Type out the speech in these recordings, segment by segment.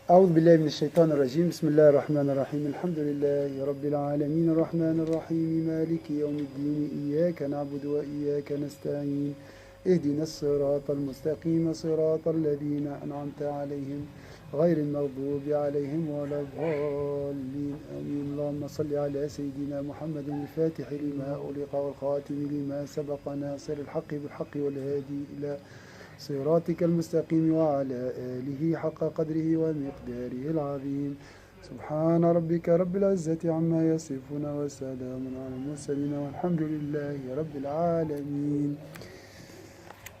أعوذ بالله من الشيطان الرجيم بسم الله الرحمن الرحيم الحمد لله رب العالمين الرحمن الرحيم مالك يوم الدين إياك نعبد وإياك نستعين اهدنا الصراط المستقيم صراط الذين أنعمت عليهم غير المغضوب عليهم ولا الضالين آمين اللهم صل على سيدنا محمد الفاتح لما أغلق والخاتم لما سبق ناصر الحق بالحق والهادي إلى صراطك المستقيم وعلى آله حق قدره ومقداره العظيم سبحان ربك رب العزة عما يصفون وسلام على المرسلين والحمد لله رب العالمين.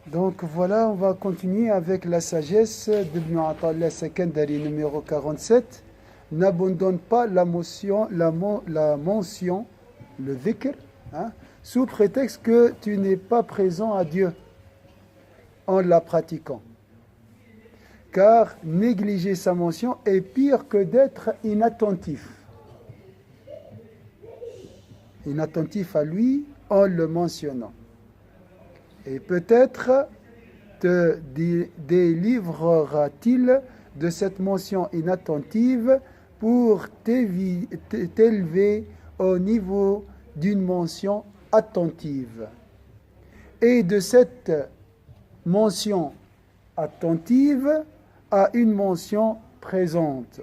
Donc voilà, on va continuer avec la sagesse d'Ibn Atallah Sakandari numéro 47. N'abandonne pas la mention, le dhikr, sous prétexte que tu n'es pas présent à Dieu en la pratiquant. Car négliger sa mention est pire que d'être inattentif. Inattentif à lui en le mentionnant. Et peut-être te délivrera-t-il de cette mention inattentive pour t'élever au niveau d'une mention attentive. Et de cette mention attentive à une mention présente.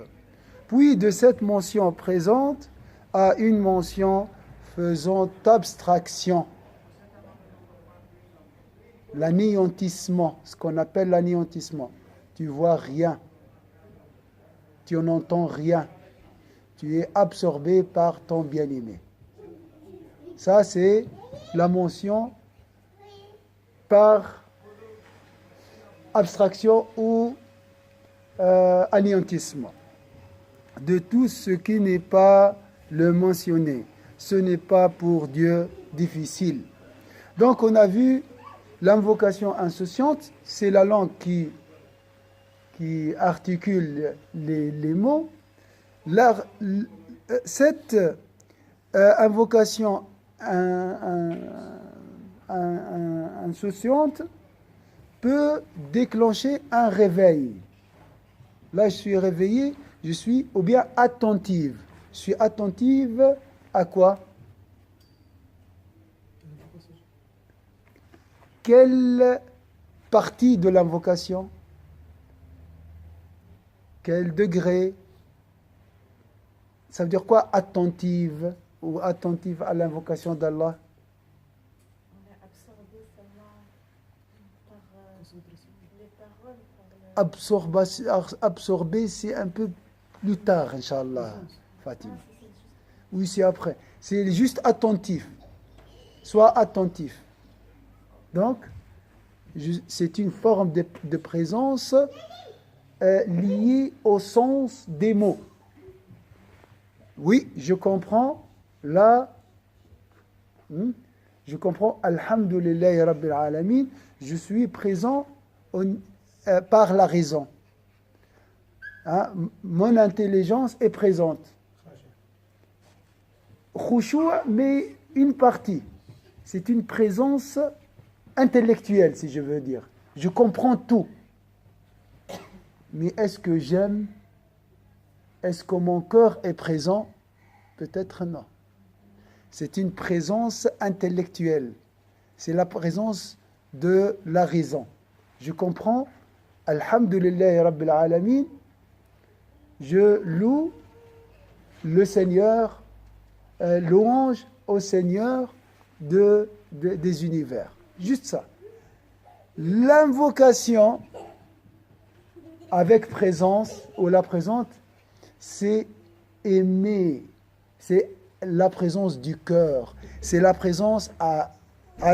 Puis de cette mention présente à une mention faisant abstraction. L'anéantissement, ce qu'on appelle l'anéantissement. Tu vois rien. Tu n'entends rien. Tu es absorbé par ton bien-aimé. Ça, c'est la mention par abstraction ou anéantissement. De tout ce qui n'est pas le mentionné. Ce n'est pas pour Dieu difficile. Donc, on a vu l'invocation insouciante, c'est la langue qui articule les mots. Cette invocation insouciante peut déclencher un réveil. Là, je suis réveillé, je suis ou bien attentive. Je suis attentive à quoi? Quelle partie de l'invocation? Quel degré? Ça veut dire quoi attentive ou attentive à l'invocation d'Allah? On est absorbé seulement par les paroles. Absorbé, c'est un peu plus tard, Inch'Allah, Fatima. Oui, c'est après. C'est juste attentif. Sois attentif. Donc, c'est une forme de présence liée au sens des mots. Oui, je comprends. Là, je comprends. Alhamdulillahi Rabbil Alamin. Je suis présent par la raison. Mon intelligence est présente. Khushu', mais une partie. C'est une présence intellectuelle, si je veux dire. Je comprends tout. Mais est-ce que j'aime? Est-ce que mon cœur est présent? Peut-être non. C'est une présence intellectuelle. C'est la présence de la raison. Je comprends. Alhamdulillahi Rabbil Alamin. Je loue le Seigneur, louange au Seigneur des univers. Juste ça. L'invocation avec présence ou la présente, c'est aimer. C'est la présence du cœur. C'est la présence à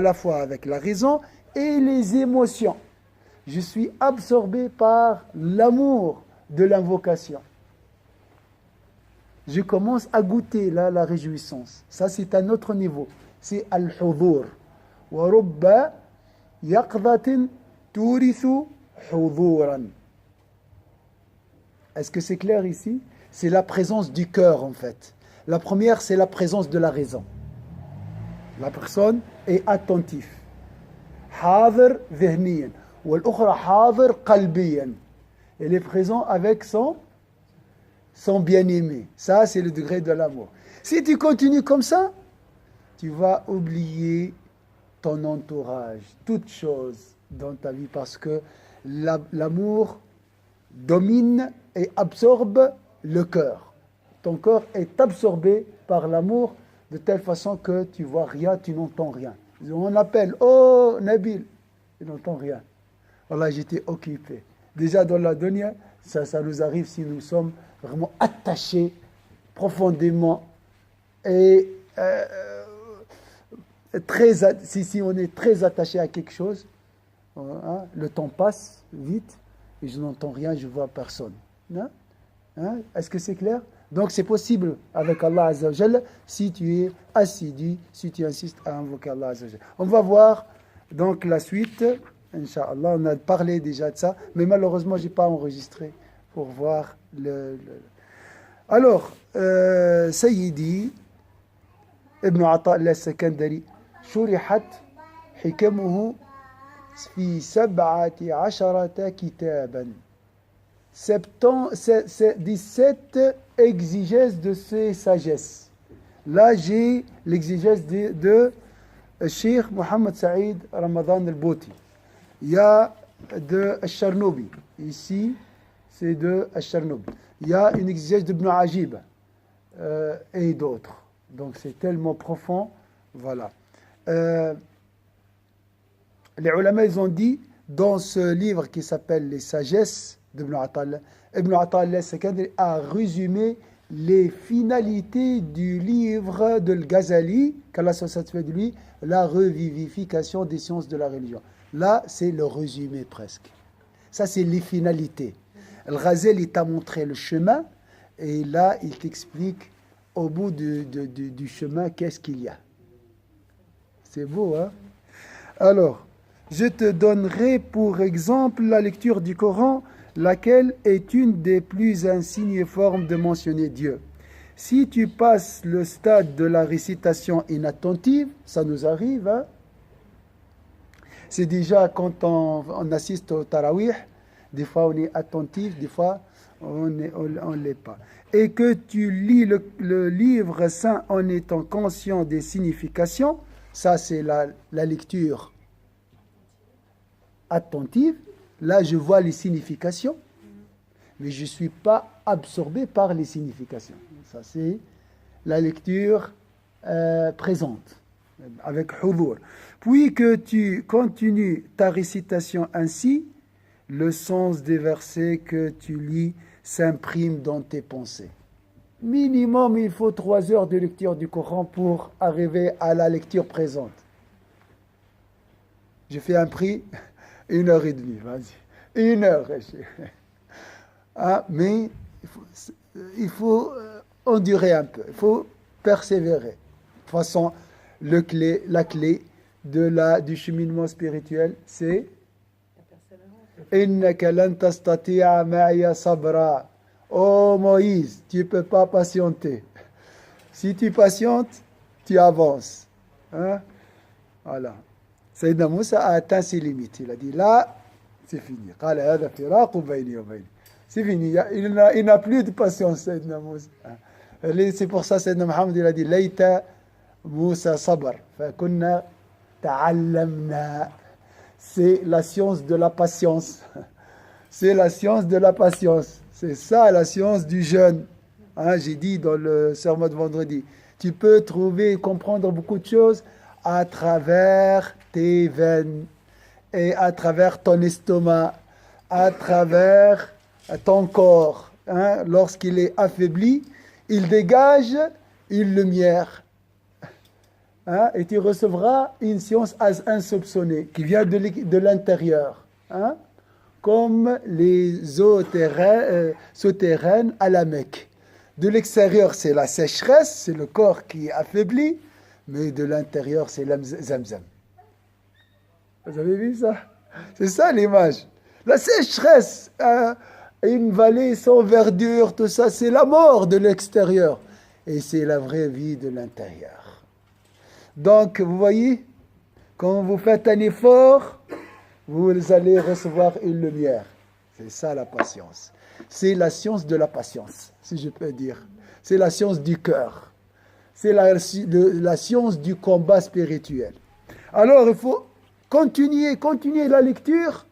la fois avec la raison et les émotions. Je suis absorbé par l'amour de l'invocation. Je commence à goûter là la réjouissance. Ça, c'est un autre niveau. C'est al-hudhur. Wa rubba yaqdatin turithu hudhuran. Est-ce que c'est clair ici? C'est la présence du cœur, en fait. La première, c'est la présence de la raison. La personne est attentive. Hadir dhihniyan. Wal ukhra hadir qalbiyan. Elle est présente avec son son bien-aimé. Ça, c'est le degré de l'amour. Si tu continues comme ça, tu vas oublier ton entourage, toute chose dans ta vie, parce que l'amour domine et absorbe le cœur. Ton cœur est absorbé par l'amour de telle façon que tu vois rien, tu n'entends rien. On appelle, oh Nabil, tu n'entends rien. Voilà, j'étais occupé. Déjà dans la dunya, ça nous arrive si nous sommes vraiment attachés profondément et si on est très attaché à quelque chose, hein, le temps passe vite et je n'entends rien, je ne vois personne. Hein? Est-ce que c'est clair? Donc c'est possible avec Allah Azza wa Jalla si tu es assidu, si tu insistes à invoquer Allah Azza wa Jalla. On va voir donc la suite, Inch'Allah. On a parlé déjà de ça, mais malheureusement je n'ai pas enregistré pour voir Alors, Sayyidi Ibn Ata'illah al-Sakandari شرحت حكمه في 17 كتابا 17 exigences de ses sagesses. Là, j'ai l'exigence de Cheikh Mohamed Saïd Ramadan al-Bouti. Il y a de Al-Charnoubi. Ici, c'est de Al-Charnoubi. Il y a une exigence d'Ibn Ajib et d'autres. Donc, c'est tellement profond. Voilà. Les ulama, ils ont dit dans ce livre qui s'appelle Les Sagesses d'Ibn Ata'illah, Ibn Ata'illah al-Sakandari a résumé les finalités du livre de Al-Ghazali, qu'Allah soit satisfait de lui, la revivification des sciences de la religion. Là, c'est le résumé presque. Ça, c'est les finalités. Al-Ghazali t'a montré le chemin, et là, il t'explique au bout du chemin, qu'est-ce qu'il y a. C'est beau, hein? Alors, je te donnerai pour exemple la lecture du Coran, laquelle est une des plus insignes formes de mentionner Dieu. Si tu passes le stade de la récitation inattentive, ça nous arrive, hein? C'est déjà quand on assiste au tarawih, des fois on est attentif, des fois on ne l'est pas. Et que tu lis le livre saint en étant conscient des significations, ça c'est la lecture attentive. Là je vois les significations, mais je ne suis pas absorbé par les significations. Ça c'est la lecture présente, avec hudhur. Puis que tu continues ta récitation ainsi, le sens des versets que tu lis s'imprime dans tes pensées. Minimum, il faut 3 heures de lecture du Coran pour arriver à la lecture présente. J'ai fait un prix, 1h30, vas-y. 1 heure. Ah, mais il faut endurer un peu, il faut persévérer. De toute façon, la clé du cheminement spirituel, c'est إنك لن تستطيع معي صبرا. Oh Moïse, tu ne peux pas patienter. Si tu patientes, tu avances. Hein? Voilà. Sayyidina Moussa a atteint ses limites. Il a dit là, c'est fini. C'est fini. Il n'a plus de patience, Sayyidina Moussa. C'est pour ça, Sayyidina Mohammed, il a dit Layta Moussa sabr. Fakunna ta'allamna. C'est la science de la patience. C'est la science de la patience. C'est ça la science du jeûne. Hein, j'ai dit dans le sermon de vendredi, tu peux trouver et comprendre beaucoup de choses à travers tes veines et à travers ton estomac, à travers ton corps. Hein, lorsqu'il est affaibli, il dégage une lumière. Hein, et tu recevras une science insoupçonnée qui vient de l'intérieur. Hein, comme les eaux souterraines à la Mecque. De l'extérieur, c'est la sécheresse, c'est le corps qui est affaibli, mais de l'intérieur, c'est Zamzam. Vous avez vu ça? C'est ça l'image. La sécheresse, une vallée sans verdure, tout ça, c'est la mort de l'extérieur. Et c'est la vraie vie de l'intérieur. Donc, vous voyez, quand vous faites un effort, vous allez recevoir une lumière. C'est ça la patience. c'est la science de la patience, si je peux dire. C'est la science du cœur. C'est la science du combat spirituel. Alors, il faut continuer la lecture.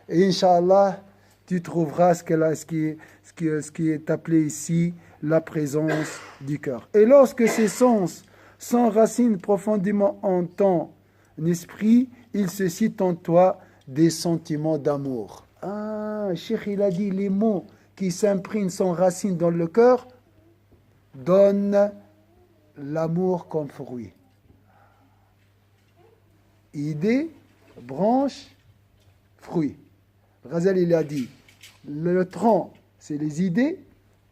Et Inch'Allah, tu trouveras ce qui est appelé ici la présence du cœur. Et lorsque ces sens s'enracinent profondément en ton esprit, il se cite en toi des sentiments d'amour. Ah, Cheikh, il a dit les mots qui s'impriment, s'enracinent dans le cœur, donnent l'amour comme fruit. Idée, branche, fruit. Ghazali, il a dit, le tronc, c'est les idées.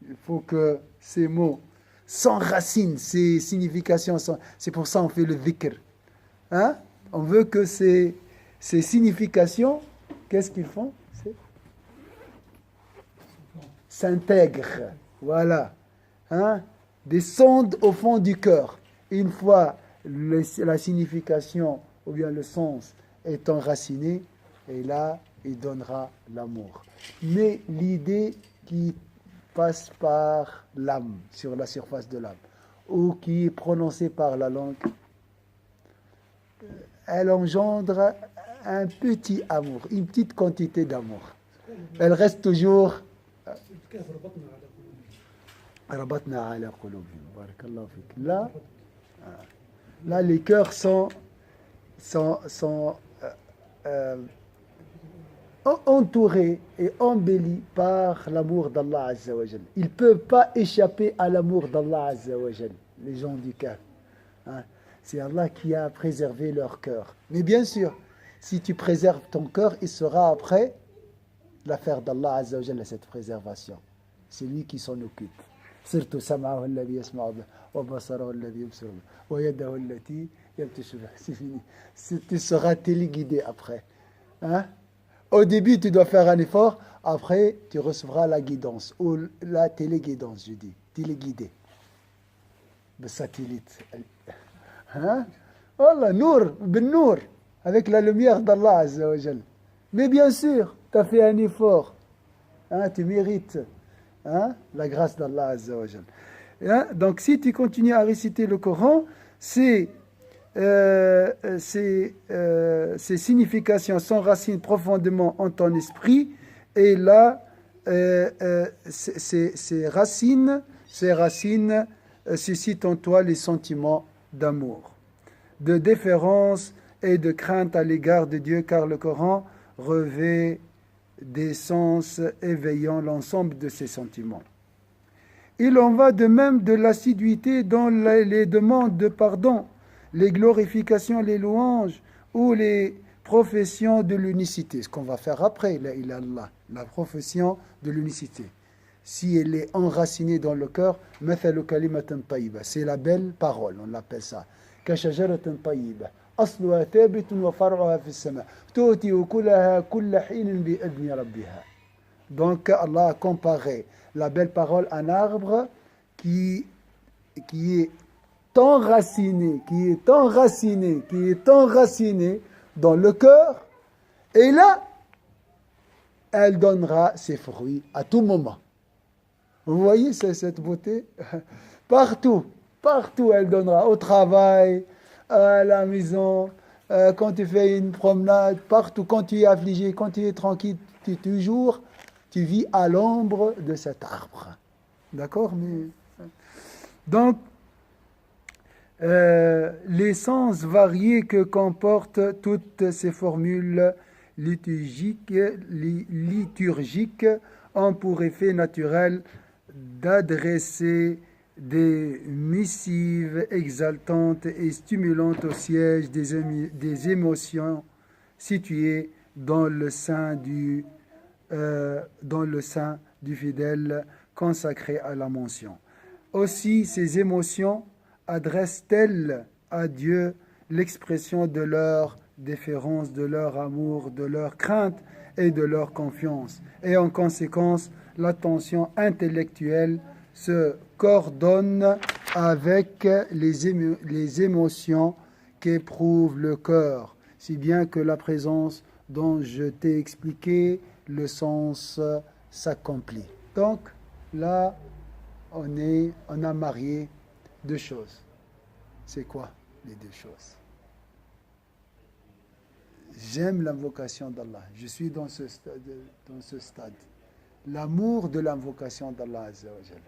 Il faut que ces mots s'enracinent, ces significations. C'est pour ça qu'on fait le dhikr. Hein? On veut que ces significations, qu'est-ce qu'ils font? S'intègrent. Voilà. Hein? Descendent au fond du cœur. Une fois la signification ou bien le sens est enraciné, et là, il donnera l'amour. Mais l'idée qui passe par l'âme, sur la surface de l'âme, ou qui est prononcée par la langue, elle engendre un petit amour, une petite quantité d'amour. Elle reste toujours... Là, les cœurs sont entourés et embellis par l'amour d'Allah Azza wa Jal. Ils ne peuvent pas échapper à l'amour d'Allah Azza wa Jal, les gens du cœur. Hein? C'est Allah qui a préservé leur cœur. Mais bien sûr, si tu préserves ton cœur, il sera après l'affaire d'Allah Azza wa Jal, cette préservation. C'est lui qui s'en occupe. Surtout sam'ahu alladhi yasma'u bihi wa basarahu alladhi yubsiru bihi wa yadahu allati yabtashu biha. C'est fini. Tu seras téléguidé après. Hein? Au début, tu dois faire un effort. Après, tu recevras la guidance. Ou la téléguidance, je dis. Téléguidé. Le satellite. Hein? Voilà, Nour, ben Nour. Avec la lumière d'Allah Azza wa Jal. Mais bien sûr, tu as fait un effort. Hein? Tu mérites. Hein? La grâce d'Allah Azza wa Jal. Hein? Donc, si tu continues à réciter le Coran, ces significations s'enracinent profondément en ton esprit, et là, ces racines suscitent en toi les sentiments d'amour, de déférence et de crainte à l'égard de Dieu, car le Coran revêt des sens éveillant l'ensemble de ces sentiments. Il en va de même de l'assiduité dans les demandes de pardon, les glorifications, les louanges ou les professions de l'unicité. Ce qu'on va faire après, la profession de l'unicité. Si elle est enracinée dans le cœur, c'est la belle parole, on l'appelle ça. أصلها ثابت وفرعها في السماء تؤتي أكلها كل حين بإذن ربها. Donc Allah a comparé la belle parole à un arbre qui est enraciné dans le cœur, et là elle donnera ses fruits à tout moment. Vous voyez cette beauté? Partout elle donnera, au travail, à la maison, quand tu fais une promenade, partout, quand tu es affligé, quand tu es tranquille, tu vis à l'ombre de cet arbre. D'accord? Donc, les sens variés que comportent toutes ces formules liturgiques ont pour effet naturel d'adresser des missives exaltantes et stimulantes au siège des émotions situées dans le sein du fidèle consacré à la mention. Aussi, ces émotions adressent-elles à Dieu l'expression de leur déférence, de leur amour, de leur crainte et de leur confiance. Et en conséquence, l'attention intellectuelle se coordonne avec les émotions qu'éprouve le cœur, si bien que la présence dont je t'ai expliqué, le sens s'accomplit. Donc, là, on a marié deux choses. C'est quoi les deux choses? J'aime l'invocation d'Allah. Je suis dans ce stade. L'amour de l'invocation d'Allah Azza wa Jal.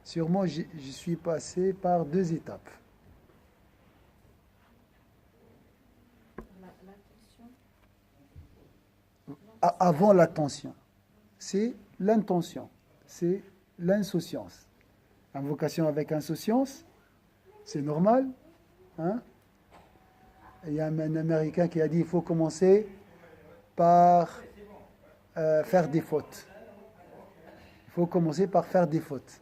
Sûrement, je suis passé par deux étapes. Avant l'attention, c'est l'intention, c'est l'insouciance. Invocation avec insouciance, c'est normal. Hein? Il y a un Américain qui a dit qu'il faut commencer par faire des fautes. Il faut commencer par faire des fautes.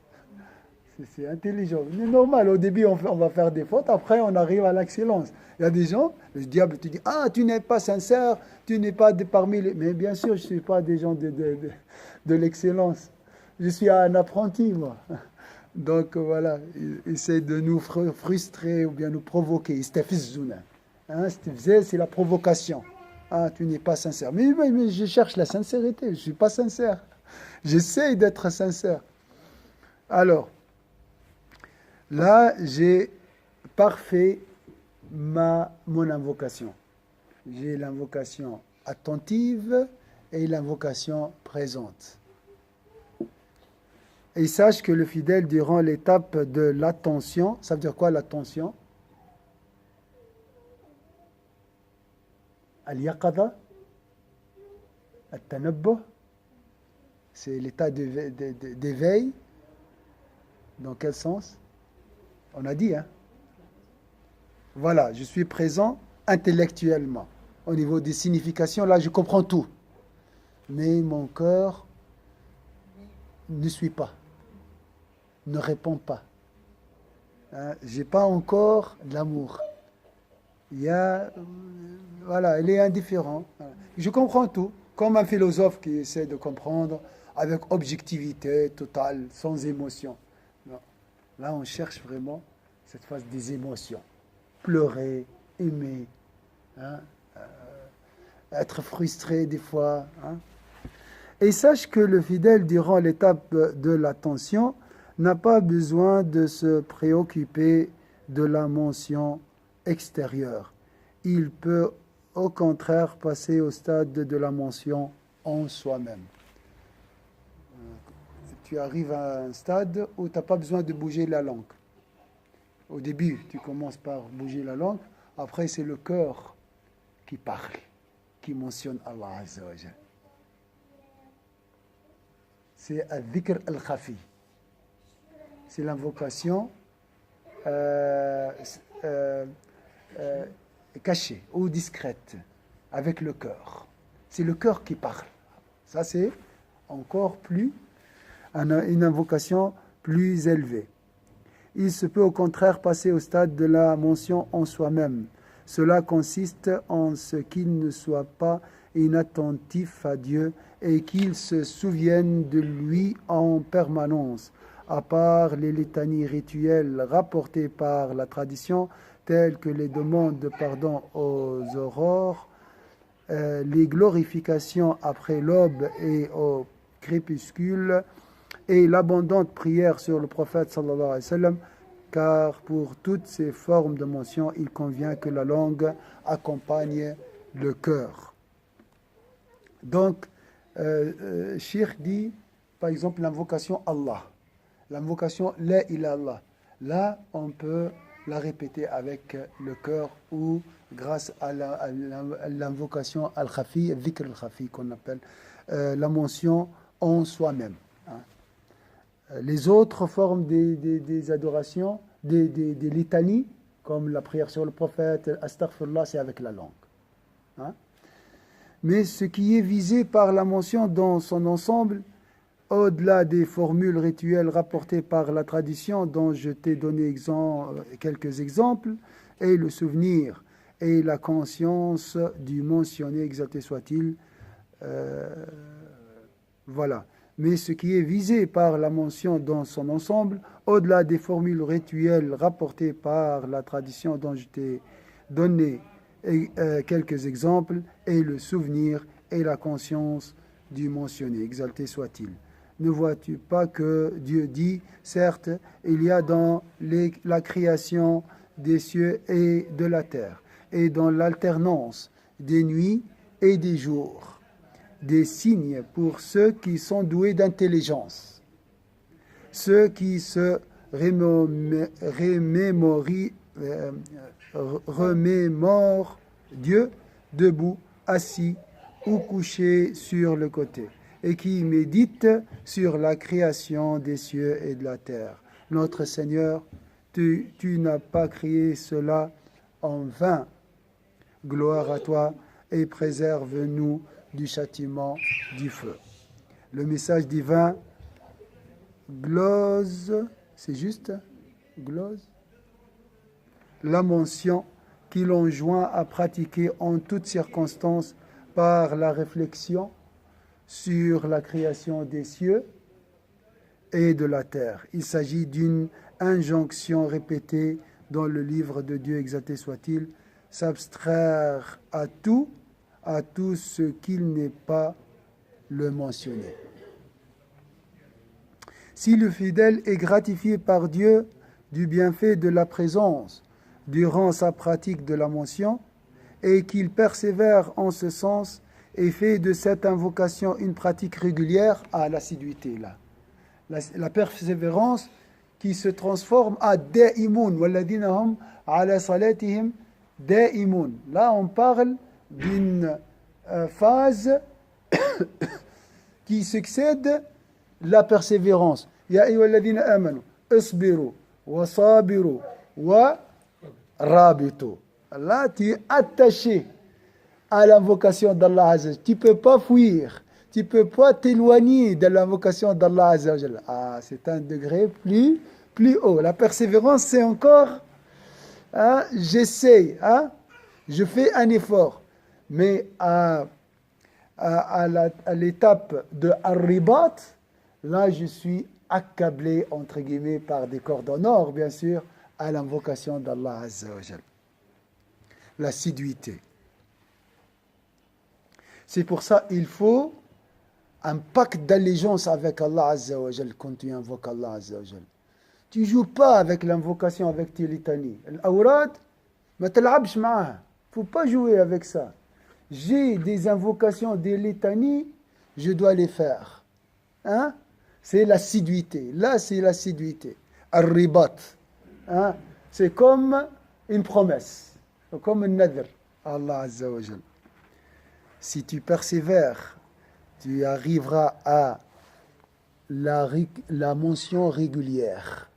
C'est intelligent. C'est normal. Au début, on va faire des fautes. Après, on arrive à l'excellence. Il y a des gens, le diable te dit, ah, tu n'es pas sincère, tu n'es pas parmi les... Mais bien sûr, je ne suis pas des gens de l'excellence. Je suis un apprenti, moi. Donc, voilà. Il essaie de nous frustrer ou bien nous provoquer. Hein, c'est la provocation. Ah, tu n'es pas sincère. Mais je cherche la sincérité. Je ne suis pas sincère. J'essaie d'être sincère. Alors, là, j'ai parfait mon invocation. J'ai l'invocation attentive et l'invocation présente. Et sache que le fidèle, durant l'étape de l'attention, ça veut dire quoi l'attention? Al-yaqadha, al-tanabbuh, c'est l'état d'éveil. Dans quel sens? On a dit, hein? Voilà, je suis présent intellectuellement. Au niveau des significations, là, je comprends tout. Mais mon cœur ne suit pas, ne répond pas. Hein? Je n'ai pas encore l'amour. Il y a... voilà, il est indifférent. Je comprends tout, comme un philosophe qui essaie de comprendre avec objectivité totale, sans émotion. Non. Là, on cherche vraiment cette phase des émotions. Pleurer, aimer, hein, être frustré des fois. Hein. Et sache que le fidèle, durant l'étape de l'attention, n'a pas besoin de se préoccuper de la mention extérieure. Il peut au contraire passer au stade de la mention en soi-même. Tu arrives à un stade où tu n'as pas besoin de bouger la langue. Au début, tu commences par bouger la langue. Après, c'est le cœur qui parle, qui mentionne Allah Azza wa Jal. C'est al-dhikr al-khafi. C'est l'invocation cachée ou discrète, avec le cœur. C'est le cœur qui parle. Ça, c'est encore plus une invocation plus élevée. Il se peut au contraire passer au stade de la mention en soi-même. Cela consiste en ce qu'il ne soit pas inattentif à Dieu et qu'il se souvienne de lui en permanence, à part les litanies rituelles rapportées par la tradition, telles que les demandes de pardon aux aurores, les glorifications après l'aube et au crépuscule, et l'abondante prière sur le prophète sallallahu alayhi wa sallam, car pour toutes ces formes de mention, il convient que la langue accompagne le cœur. Donc, Cheikh dit, par exemple, l'invocation Allah, l'invocation La ilaha illallah. Là, on peut la répéter avec le cœur ou grâce à l'invocation al-khafi, dhikr al-khafi qu'on appelle, la mention en soi-même. Hein. Les autres formes des adorations, des litanies, comme la prière sur le prophète, astaghfirullah, c'est avec la langue. Hein. Mais ce qui est visé par la mention dans son ensemble, au-delà des formules rituelles rapportées par la tradition dont je t'ai donné quelques exemples, est le souvenir et la conscience du mentionné, exalté soit-il. Voilà. Mais ce qui est visé par la mention dans son ensemble, au-delà des formules rituelles rapportées par la tradition dont je t'ai donné quelques exemples, est le souvenir et la conscience du mentionné, exalté soit-il. Ne vois-tu pas que Dieu dit, certes, il y a dans la création des cieux et de la terre, et dans l'alternance des nuits et des jours, des signes pour ceux qui sont doués d'intelligence, ceux qui se remémorent Dieu debout, assis ou couché sur le côté, et qui médite sur la création des cieux et de la terre. Notre Seigneur, tu n'as pas créé cela en vain. Gloire à toi et préserve-nous du châtiment du feu. Le message divin glose, c'est juste, glose, la mention qui l'enjoint à pratiquer en toutes circonstances par la réflexion sur la création des cieux et de la terre. Il s'agit d'une injonction répétée dans le livre de Dieu, exalté soit-il, s'abstraire à tout ce qu'il n'est pas le mentionné. Si le fidèle est gratifié par Dieu du bienfait de la présence durant sa pratique de la mention et qu'il persévère en ce sens et fait de cette invocation une pratique régulière à l'assiduité là. La persévérance qui se transforme à da'imun walladhina hum ala salatihim da'imun. Là on parle d'une phase qui succède la persévérance. Ya ayyuhalladhina amanu isbiru wa sabiru wa rabitu. Là tu es attaché à l'invocation d'Allah Azza. Tu ne peux pas fuir, tu ne peux pas t'éloigner de l'invocation d'Allah Azza. Ah, c'est un degré plus haut. La persévérance, c'est encore, j'essaye, je fais un effort. Mais à l'étape de Ar-Ribat, là, je suis accablé, entre guillemets, par des cordes en or, bien sûr, à l'invocation d'Allah Azza wa Jal. L'assiduité. C'est pour ça qu'il faut un pacte d'allégeance avec Allah Azza wa Jal quand tu invoques Allah Azza wa Jal. Tu ne joues pas avec l'invocation, avec tes litanies. L'awrad, ma tal'absh ma'ah. Il ne faut pas jouer avec ça. J'ai des invocations, des litanies, je dois les faire. Hein? C'est l'assiduité. Là, c'est l'assiduité. Ar-ribat. Hein? C'est comme une promesse. Comme un nadr. Allah Azza wa Jal. Si tu persévères, tu arriveras à la mention régulière.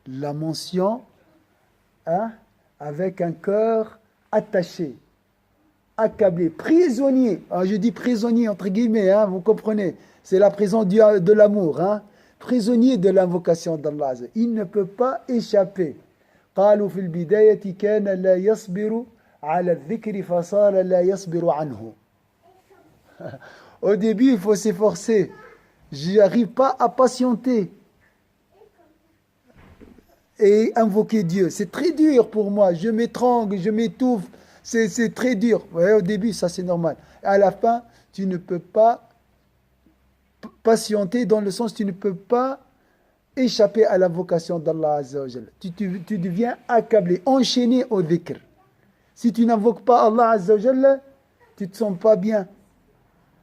La mention avec un cœur attaché, accablé, prisonnier. Alors je dis prisonnier entre guillemets, vous comprenez. C'est la prison de l'amour. Prisonnier de l'invocation d'Allah. Il ne peut pas échapper. قالوا في البداية كان لا يصبر على الذكر فصار لا يصبر عنه. Au début, il faut s'efforcer. Je n'arrive pas à patienter et invoquer Dieu. C'est très dur pour moi. Je m'étrangle, je m'étouffe. C'est très dur. Ouais, au début, ça c'est normal. À la fin, tu ne peux pas patienter dans le sens tu ne peux pas échapper à l'invocation d'Allah Azza wa Jalla. Tu deviens accablé, enchaîné au dhikr. Si tu n'invoques pas Allah Azza wa Jalla, tu ne te sens pas bien.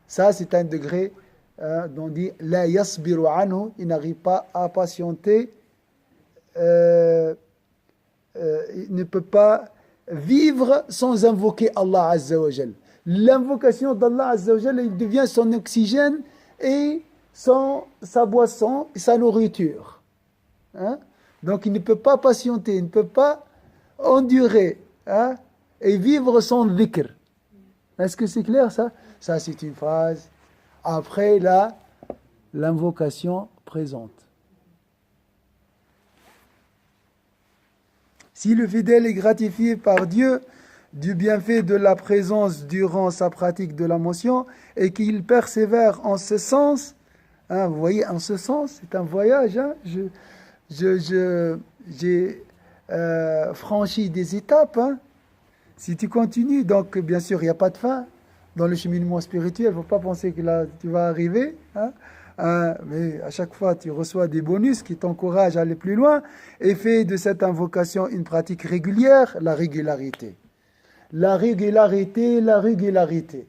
Ça, c'est un degré dont on dit la yasbiru anhu, il n'arrive pas à patienter, il ne peut pas vivre sans invoquer Allah Azza wa Jal. L'invocation d'Allah Azza wa Jal, il devient son oxygène et sa boisson et sa nourriture. Donc il ne peut pas patienter, il ne peut pas endurer et vivre sans dhikr. Est-ce que c'est clair ça? Ça, c'est une phrase. Après, là, l'invocation présente. Si le fidèle est gratifié par Dieu du bienfait de la présence durant sa pratique de la mention et qu'il persévère en ce sens, vous voyez, en ce sens, c'est un voyage. J'ai franchi des étapes. Si tu continues, donc bien sûr, il n'y a pas de fin. dans le cheminement spirituel. Il ne faut pas penser que là, tu vas arriver. Mais à chaque fois, tu reçois des bonus qui t'encouragent à aller plus loin. Et fais de cette invocation une pratique régulière, la régularité. La régularité, la régularité.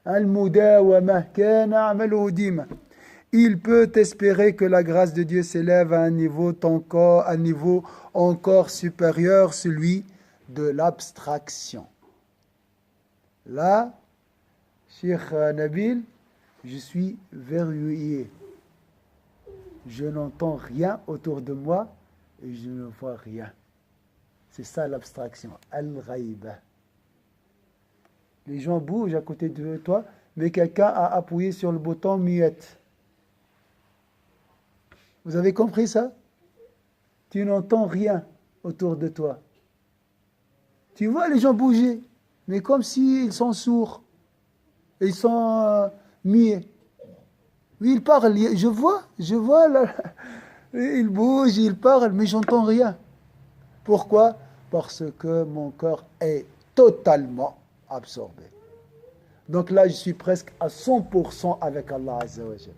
Al-mudawamah kana amaluhu dima. Il peut espérer que la grâce de Dieu s'élève à un niveau encore supérieur, celui de l'abstraction. Là, Cheikh Nabil, je suis verrouillé. Je n'entends rien autour de moi et je ne vois rien. C'est ça l'abstraction, al-ghaïba. Les gens bougent à côté de toi, mais quelqu'un a appuyé sur le bouton muette. Vous avez compris ça? Tu n'entends rien autour de toi. Tu vois les gens bouger, mais comme s'ils sont sourds. Ils sont muets. Oui, ils parlent, je vois là. Ils bougent, ils parlent, mais j'entends rien. Pourquoi? Parce que mon corps est totalement absorbé. Donc là, je suis presque à 100% avec Allah Azza wa Jal.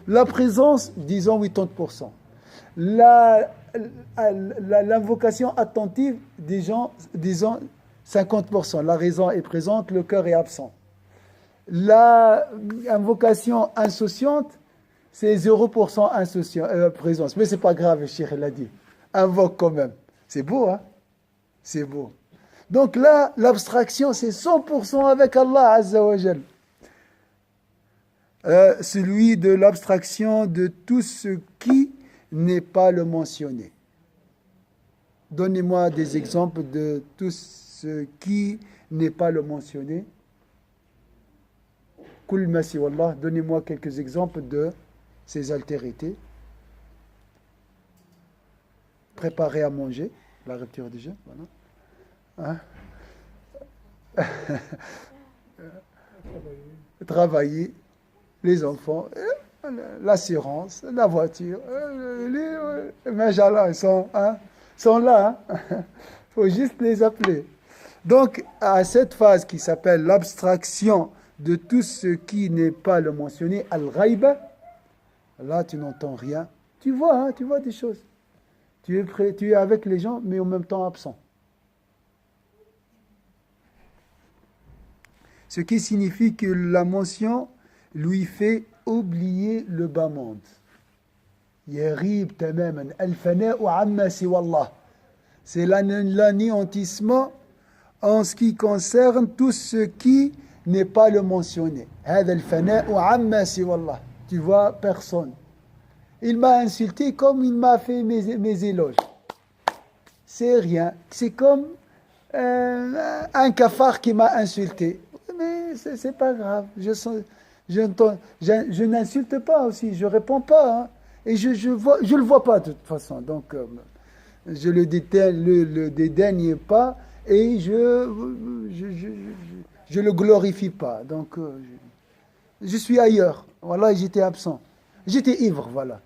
La présence, disons 80%. L'invocation attentive, disons 50%. La raison est présente, le cœur est absent. L'invocation insouciante, c'est 0% présence. Mais c'est pas grave, le Cheikh l'a dit. Invoque quand même. C'est beau, hein? C'est beau. Donc là, l'abstraction, c'est 100% avec Allah Azza wa Jal. Celui de l'abstraction de tout ce qui n'est pas le mentionné. Donnez-moi des exemples de tout ce qui n'est pas le mentionné. Kul ma siwa Allah, donnez-moi quelques exemples de ces altérités. Préparer à manger, la rupture du jeûne, voilà. Travailler, les enfants, l'assurance, la voiture, les majala, ils sont là. Il faut juste les appeler. Donc, à cette phase qui s'appelle l'abstraction de tout ce qui n'est pas le mentionné, al-ghaïba, là, tu n'entends rien. Tu vois des choses. Tu es avec les gens, mais en même temps absent. Ce qui signifie que la mention lui fait oublier le bas monde. Yarib tamaman al-fana'u amma siwa Allah. C'est l'anéantissement en ce qui concerne tout ce qui n'est pas le mentionné. Hada al-fana'u amma siwa Allah. Tu vois personne. Il m'a insulté comme il m'a fait mes éloges. C'est rien. C'est comme un cafard qui m'a insulté. Mais c'est pas grave. Je n'insulte pas aussi. Je réponds pas. Hein. Et je le vois pas de toute façon. Donc, je le dédaigne pas et je le glorifie pas. Donc, je suis ailleurs. Voilà, j'étais absent. J'étais ivre, voilà.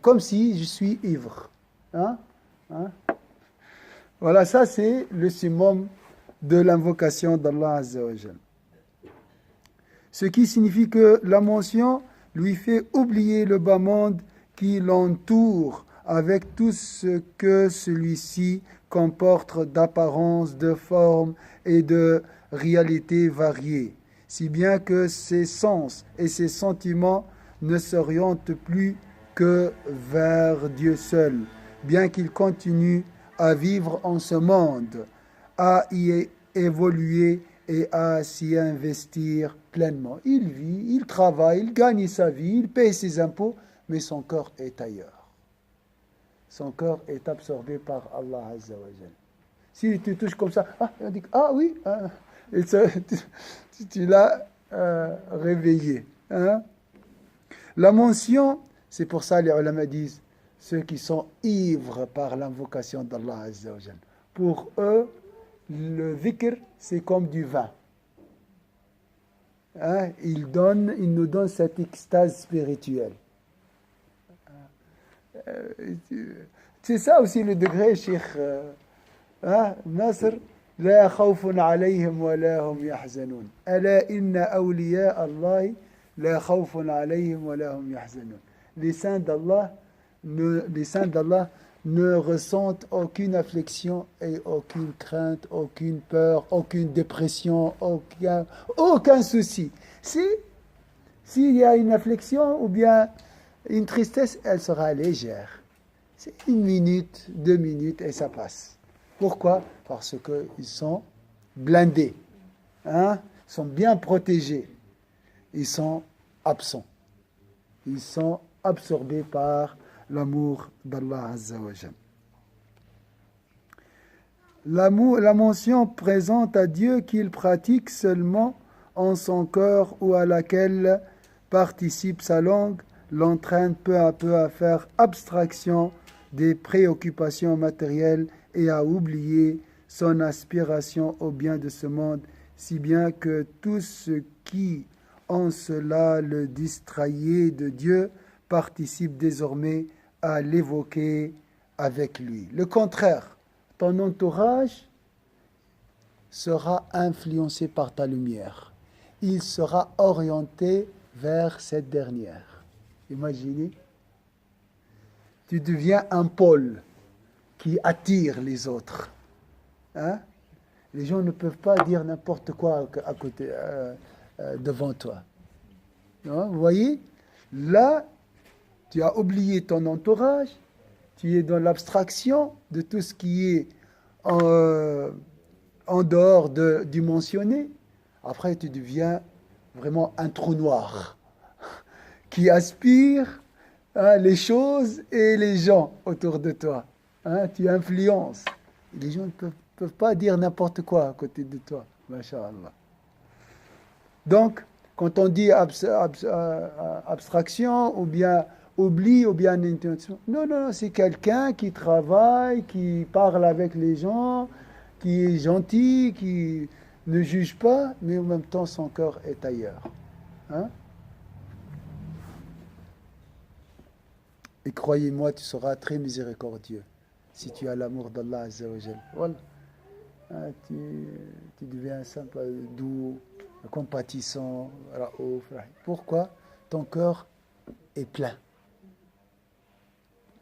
Comme si je suis ivre. Hein? Voilà, ça c'est le summum de l'invocation d'Allah Azza wa Jal. Ce qui signifie que la mention lui fait oublier le bas monde qui l'entoure avec tout ce que celui-ci comporte d'apparence, de forme et de réalité variées, si bien que ses sens et ses sentiments ne s'orientent plus que vers Dieu seul, bien qu'il continue à vivre en ce monde, à y évoluer et à s'y investir pleinement. Il vit, il travaille, il gagne sa vie, il paye ses impôts, mais son corps est ailleurs. Son corps est absorbé par Allah Azza wa Jal. Si tu touches comme ça, on dit oui, et tu l'as réveillé. Hein? La mention, c'est pour ça les ulama disent, ceux qui sont ivres par l'invocation d'Allah Azza wa Jal. Pour eux, le dhikr, c'est comme du vin. Hein? Il nous donne cette extase spirituelle. C'est ça aussi le degré, Cheikh Nasr. لا خوف عليهم ولا هم يحزنون ألا إن أولياء الله لا خوف عليهم ولا هم يحزنون. Les saints d'Allah ne ressentent aucune affliction et aucune crainte, aucune peur, aucune dépression, aucun souci. S'il y a une affliction ou bien une tristesse, elle sera légère. C'est 1 minute, 2 minutes et ça passe. Pourquoi? Parce qu'ils sont blindés, hein? Ils sont bien protégés, ils sont absents, ils sont absorbés par l'amour d'Allah Azza wa Jal. La mention présente à Dieu qu'il pratique seulement en son cœur ou à laquelle participe sa langue l'entraîne peu à peu à faire abstraction des préoccupations matérielles et à oublier son aspiration au bien de ce monde, si bien que tout ce qui en cela le distrayait de Dieu participe désormais à l'évoquer avec lui. Le contraire, ton entourage sera influencé par ta lumière. Il sera orienté vers cette dernière. Imaginez, tu deviens un pôle qui attire les autres. Hein? Les gens ne peuvent pas dire n'importe quoi à côté, devant toi. Non? Vous voyez? Là, tu as oublié ton entourage, tu es dans l'abstraction de tout ce qui est en dehors du mentionné. Après, tu deviens vraiment un trou noir qui aspire les choses et les gens autour de toi. Hein, tu influences. Les gens ne peuvent pas dire n'importe quoi à côté de toi. Masha'Allah. Donc, quand on dit abstraction ou bien oubli ou bien intention, non, c'est quelqu'un qui travaille, qui parle avec les gens, qui est gentil, qui ne juge pas, mais en même temps son cœur est ailleurs. Hein? Et croyez-moi, tu seras très miséricordieux si tu as l'amour d'Allah Azza wa Jal. Voilà. Hein, tu deviens simple, doux, compatissant, raouf. Pourquoi? Ton cœur est plein.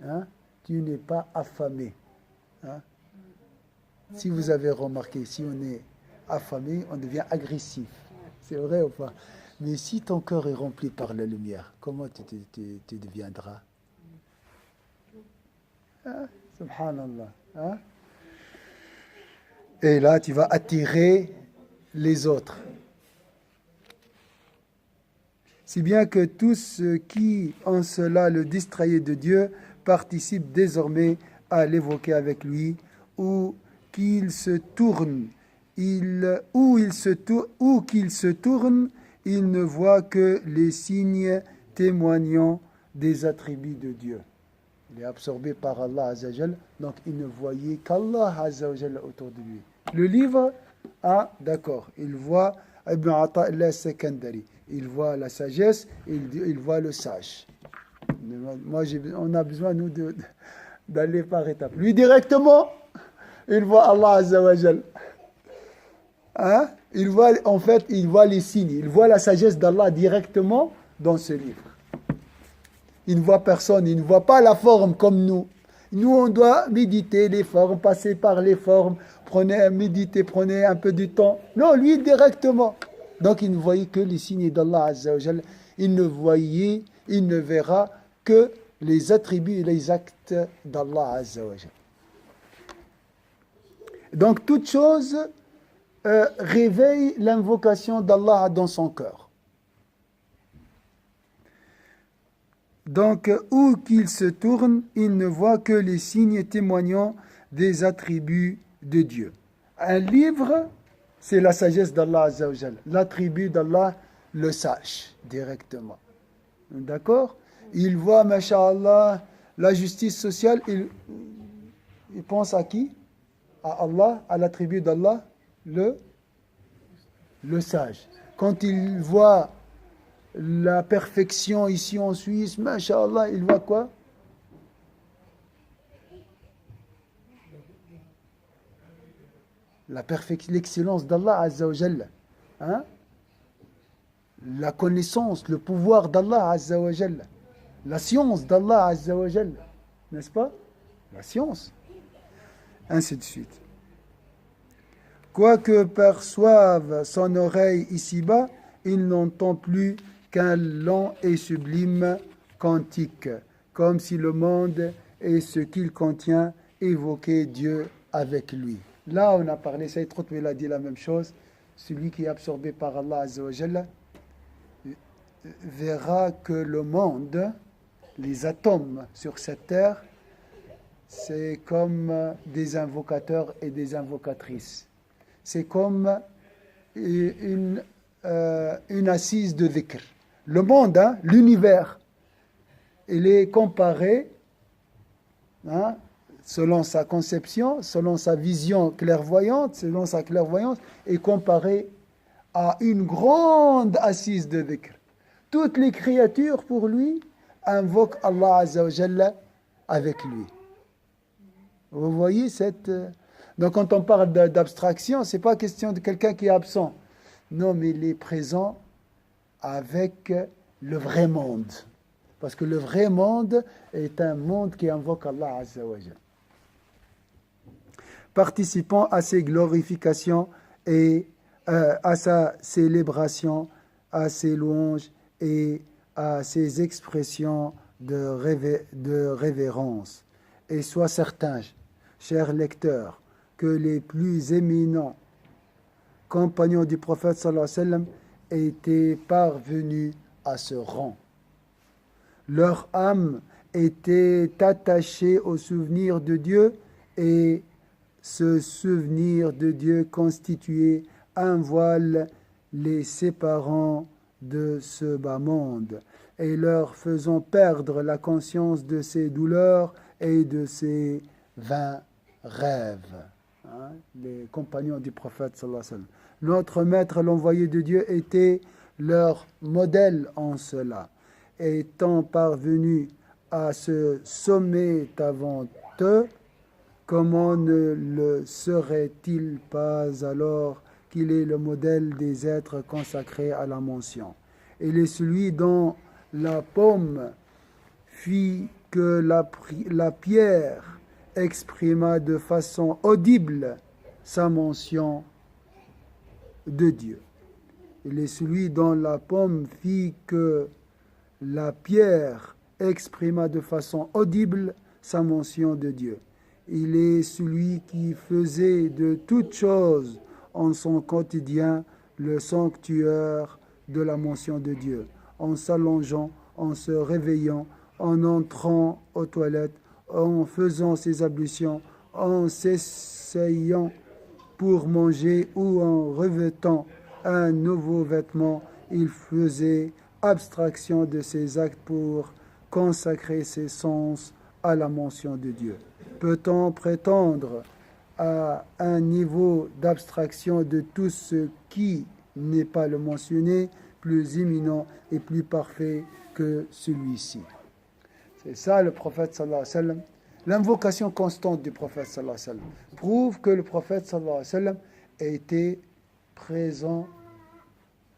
Hein? Tu n'es pas affamé. Hein? Si vous avez remarqué, si on est affamé, on devient agressif. C'est vrai ou pas? Mais si ton cœur est rempli par la lumière, comment tu deviendras? Hein? Subhanallah. Hein? Et là, tu vas attirer les autres. Si bien que tous ceux qui, en cela, le distrayaient de Dieu, participent désormais à l'évoquer avec lui, ou qu'il se tourne, ou qu'il se tourne, il ne voit que les signes témoignant des attributs de Dieu. Il est absorbé par Allah Azza wa Jal, donc il ne voyait qu'Allah Azza wa Jal autour de lui. Le livre, d'accord, il voit Ibn Ata'illah Sekandari, il voit la sagesse, il voit le sage. Moi, on a besoin, nous, d'aller par étapes. Lui, directement, il voit Allah Azza wa Jal. Hein? Il voit les signes, il voit la sagesse d'Allah directement dans ce livre. Il ne voit personne, il ne voit pas la forme comme nous. Nous, on doit méditer les formes, passer par les formes, prenez un peu du temps. Non, lui, directement. Donc, il ne voyait que les signes d'Allah Azza wa Jal. Il ne verra que les attributs et les actes d'Allah Azza wa Jal. Donc, toute chose réveille l'invocation d'Allah dans son cœur. Donc, où qu'il se tourne, il ne voit que les signes témoignant des attributs de Dieu. Un livre, c'est la sagesse d'Allah Azza wa Jal. L'attribut d'Allah, le sage, directement. D'accord? Il voit, masha'Allah, la justice sociale, il pense à qui? À Allah, à l'attribut d'Allah, le sage. Quand il voit la perfection ici en Suisse, masha'Allah, il voit quoi? l'excellence d'Allah Azza wa Jalla. Hein? La connaissance, le pouvoir d'Allah Azza wa Jalla. La science d'Allah Azza wa Jalla. N'est-ce pas? La science. Ainsi de suite. Quoique perçoive son oreille ici-bas, il n'entend plus qu'un lent et sublime cantique, comme si le monde et ce qu'il contient évoquaient Dieu avec lui. Là, on a parlé, Saïd Qutb, il a dit la même chose. Celui qui est absorbé par Allah Azza wa Jalla verra que le monde, les atomes sur cette terre, c'est comme des invocateurs et des invocatrices. C'est comme une assise de dhikr. Le monde, hein, l'univers, il est comparé, hein, selon sa conception, selon sa vision clairvoyante, selon sa clairvoyance, est comparé à une grande assise de dhikr. Toutes les créatures, pour lui, invoquent Allah Azza wa Jalla avec lui. Vous voyez cette... Donc quand on parle d'abstraction, ce n'est pas question de quelqu'un qui est absent. Non, mais il est présent avec le vrai monde. Parce que le vrai monde est un monde qui invoque Allah Azza wa Jalla. Participant à ses glorifications et à sa célébration, à ses louanges et à ses expressions de révérence. Et sois certain, chers lecteurs, que les plus éminents compagnons du prophète sallallahu alayhi wa sallam étaient parvenus à ce rang. Leur âme était attachée au souvenir de Dieu et ce souvenir de Dieu constituait un voile les séparant de ce bas monde et leur faisant perdre la conscience de ses douleurs et de ses vains rêves. Hein, les compagnons du prophète sallallahu alayhi wa sallam. Notre maître, l'envoyé de Dieu, était leur modèle en cela. Étant parvenu à ce sommet avant eux, comment ne le serait-il pas alors qu'il est le modèle des êtres consacrés à la mention? Il est celui dont la paume fit que la pierre exprima de façon audible sa mention de Dieu. Il est celui dont la paume fit que la pierre exprima de façon audible sa mention de Dieu. Il est celui qui faisait de toutes choses en son quotidien le sanctuaire de la mention de Dieu, en s'allongeant, en se réveillant, en entrant aux toilettes, en faisant ses ablutions, en s'essayant pour manger ou en revêtant un nouveau vêtement. Il faisait abstraction de ses actes pour consacrer ses sens à la mention de Dieu. Peut-on prétendre à un niveau d'abstraction de tout ce qui n'est pas le mentionné, plus éminent et plus parfait que celui-ci? C'est ça le prophète sallallahu alayhi wa sallam. L'invocation constante du prophète sallallahu alayhi wa sallam prouve que le prophète sallallahu alayhi wa sallam était présent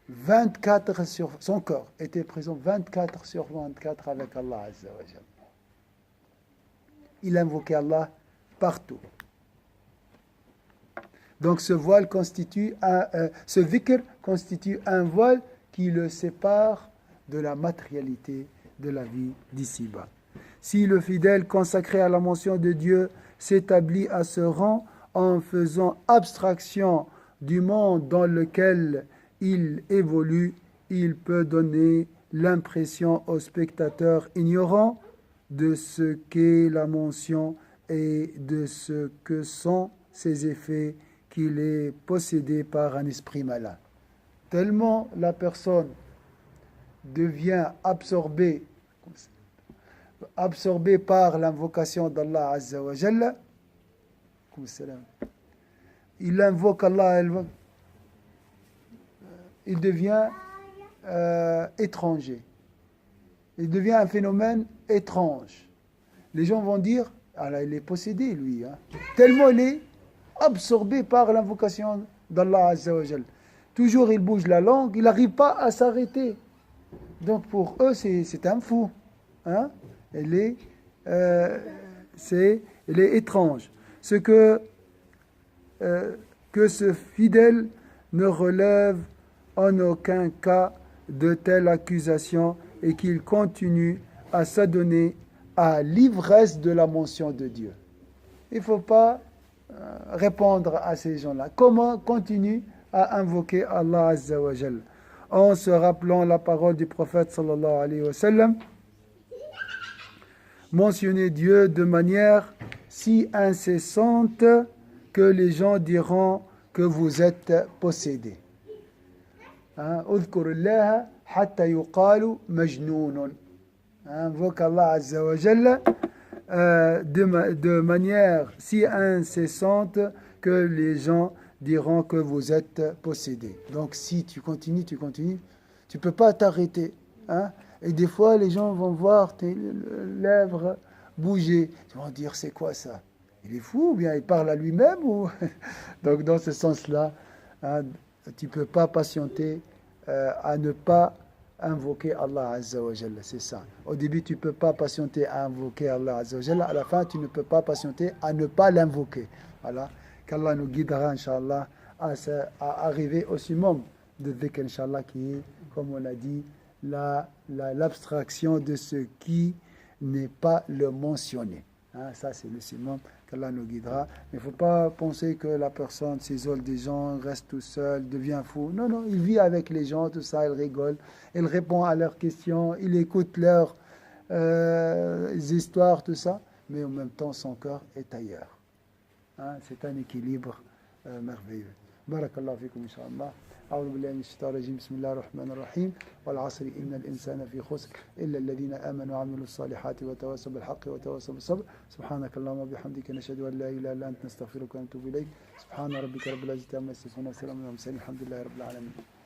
24 sur son corps, était présent 24 sur 24 avec Allah Azza wa Jalla. Il invoquait Allah partout. Donc ce voile constitue ce dhikr constitue un voile qui le sépare de la matérialité de la vie d'ici-bas. Si le fidèle consacré à la mention de Dieu s'établit à ce rang en faisant abstraction du monde dans lequel il évolue, il peut donner l'impression aux spectateurs ignorants de ce qu'est la mention et de ce que sont ses effets qu'il est possédé par un esprit malin. Tellement la personne devient absorbée par l'invocation d'Allah Azza wa Jalla, il invoque Allah, il devient étranger. Il devient un phénomène étrange. Les gens vont dire, ah là, il est possédé, lui. Hein. Tellement il est absorbé par l'invocation d'Allah Azza wa Jal. Toujours il bouge la langue, il n'arrive pas à s'arrêter. Donc pour eux, c'est un fou. Hein? Elle est étrange. Ce que ce fidèle ne relève en aucun cas de telles accusations et qu'il continue à s'adonner à l'ivresse de la mention de Dieu. Il ne faut pas répondre à ces gens-là. Comment continue à invoquer Allah Azza wa Jal en se rappelant la parole du prophète sallallahu alayhi wa sallam, mentionner Dieu de manière si incessante que les gens diront que vous êtes possédés. Udhkurullaha hatta yuqalu majnoun. Invoque Allah Azza wa Jalla de manière si incessante que les gens diront que vous êtes possédés. Donc si tu continues, tu ne peux pas t'arrêter. Hein? Et des fois, les gens vont voir tes lèvres bouger. Ils vont dire, c'est quoi ça? Il est fou ou bien il parle à lui-même ou... Donc dans ce sens-là, hein, tu ne peux pas patienter à ne pas invoquer Allah Azza wa Jalla, c'est ça. Au début, tu ne peux pas patienter à invoquer Allah Azza wa Jalla. À la fin, tu ne peux pas patienter à ne pas l'invoquer. Voilà. Qu'Allah nous guidera, Inch'Allah, à arriver au summum de dhikr, Inch'Allah, qui est, comme on a dit, l'abstraction de ce qui n'est pas le mentionné. Hein, ça, c'est le summum. Qu'Allah nous guidera. Mais il ne faut pas penser que la personne s'isole des gens, reste tout seul, devient fou. Non, non, il vit avec les gens, tout ça, il rigole, il répond à leurs questions, il écoute leurs histoires, tout ça, mais en même temps, son cœur est ailleurs. Hein, c'est un équilibre merveilleux. Barakallahu fikum, inshallah. أعوذ بالله من الشيطان الرجيم بسم الله الرحمن الرحيم والعصر إن الإنسان في خسر إلا الذين آمنوا وعملوا الصالحات وتواصوا بالحق وتواصوا بالصبر سبحانك اللهم وبحمدك نشهد أن لا إله إلا أنت نستغفرك ونتوب إليك سبحان ربك رب العزة عما يصفون وسلام على المرسلين الحمد لله رب العالمين